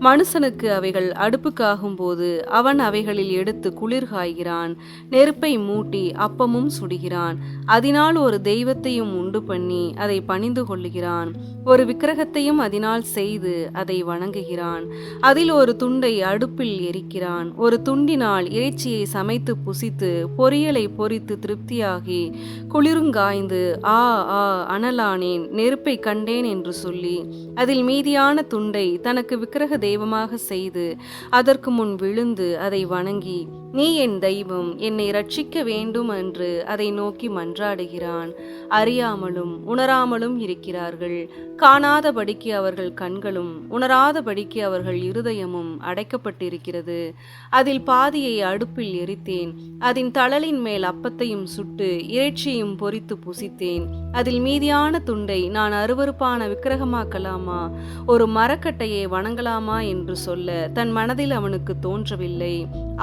மனுஷனுக்கு அவைகள் அடுப்புக்காகும் போது அவன் அவைகளில் எடுத்து குளிர் காய்கிறான், நெருப்பை மூட்டி அப்பமும் சுடுகிறான். அதனால் ஒரு தெய்வத்தையும் உண்டு பண்ணி அதை பணிந்து கொள்ளுகிறான், ஒரு விக்கிரகத்தையும் அதனால் செய்து அதை வணங்குகிறான். அதில் ஒரு துண்டை அடுப்பில் எரிக்கிறான், ஒரு துண்டினால் இறைச்சியை சமைத்து புசித்து பொரியலை பொரித்து திருப்தியாகி குளிருங்காய்ந்து ஆ ஆ அனலானேன், நெருப்பை கண்டேன் என்று சொல்லி அதில் மீதியான துண்டை தனக்கு விக்கிரக தெய்வமாக செய்து அதற்கு முன் விழுந்து அதை வணங்கி, நீ என் தெய்வம், என்னை ரட்சிக்க வேண்டும் என்று அதை நோக்கி மன்றாடுகிறான். அறியாமலும் உணராமலும் இருக்கிறார்கள். காணாதபடிக்கு அவர்கள் கண்களும் உணராதபடிக்கு அவர்கள் இருதயமும் அடைக்கப்பட்டிருக்கிறது. அதில் பாதியை அடுப்பில் எரித்தேன், அதன் தழலின் மேல் அப்பத்தையும் சுட்டு இறைச்சியையும் பொரித்து புசித்தேன். அதில் மீதியான துண்டை நான் அருவருப்பான விக்கிரகமாக்கலாமா, ஒரு மரக்கட்டையை வணங்கலாமா என்று சொல்ல தன் மனதில் அவனுக்கு தோன்றவில்லை.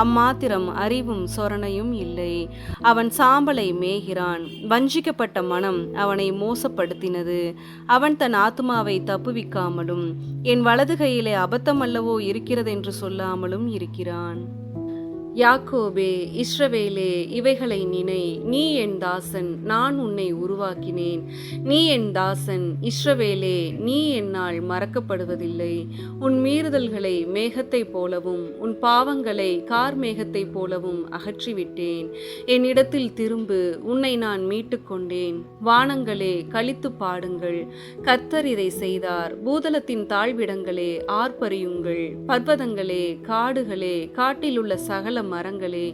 அம்மாத்திரம் அறிவும் சொரணையும் இல்லை. அவன் சாம்பலை மேய்கிறான். வஞ்சிக்கப்பட்ட மனம் அவனை மோசப்படுத்தினது. அவன் தன் ஆத்துமாவை தப்புவிக்காமலும் என் வலது கையிலே அபத்தம் அல்லவோ இருக்கிறதென்று சொல்லாமலும் இருக்கிறான். யாக்கோபே, இஸ்ரவேலே, இவைகளை நினை. நீ என் தாசன், நான் உன்னை உருவாக்கினேன். நீ என் தாசன் இஸ்ரவேலே, நீ என்னால் மறக்கப்படுவதில்லை. உன் மீறுதல்களை மேகத்தைப் போலவும் உன் பாவங்களை கார்மேகத்தைப் போலவும் அகற்றிவிட்டேன். என்னிடத்தில் திரும்பு, உன்னை நான் மீட்டுக் கொண்டேன். வானங்களே, களித்து பாடுங்கள், கர்த்தர் இதை செய்தார். பூதலத்தின் தாழ்விடங்களே, ஆர்ப்பரியுங்கள். பர்வதங்களே, காடுகளே, காட்டிலுள்ள சகல மரங்களே,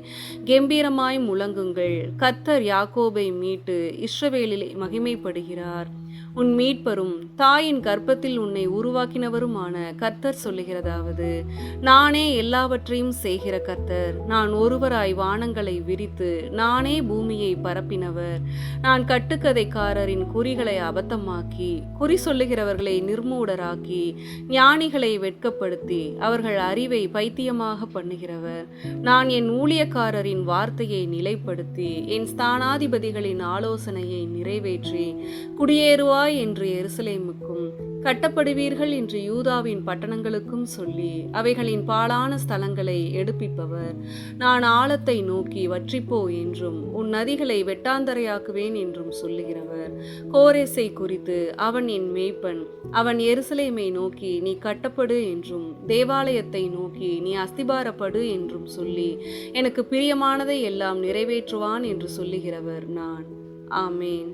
கெம்பீரமாய் முழங்குங்கள். கர்த்தர் யாக்கோபை மீட்டு இஸ்ரவேலிலே மகிமைப்படுகிறார். உன் மீட்பரும் தாயின் கர்ப்பத்தில் உன்னை உருவாக்கினவருமான கர்த்தர் சொல்லுகிறதாவது, நானே எல்லாவற்றையும் செய்கிற கர்த்தர். நான் ஒருவராய் வானங்களை விரித்து நானே பூமியை பரப்பினவர். நான் கட்டுக்கதைக்காரரின் குறிகளை அபத்தமாக்கி குறி சொல்லுகிறவர்களை நிர்மூடராக்கி ஞானிகளை வெட்கப்படுத்தி அவர்கள் அறிவை பைத்தியமாக பண்ணுகிறவர். நான் என் ஊழியக்காரரின் வார்த்தையை நிலைப்படுத்தி என் ஸ்தானாதிபதிகளின் ஆலோசனையை நிறைவேற்றி குடியேறுவாய் என்று எருசலேமுக்கும் கட்டப்படுவீர்கள் என்று யூதாவின் பட்டணங்களுக்கும் சொல்லி அவைகளின் பாழான ஸ்தலங்களை எடுப்பிப்பவர். நான் ஆழத்தை நோக்கி வற்றிப்போ என்றும் உன் நதிகளை வெட்டாந்தரையாக்குவேன் என்றும் சொல்லுகிறவர். கோரேசை குறித்து அவன் என் மேய்ப்பன், அவன் எருசலேமை நோக்கி நீ கட்டப்படு என்றும் தேவாலயத்தை நோக்கி நீ அஸ்திபாரப்படு என்றும் சொல்லி எனக்கு பிரியமானதை எல்லாம் நிறைவேற்றுவான் என்று சொல்லுகிறவர் நான். ஆமேன்.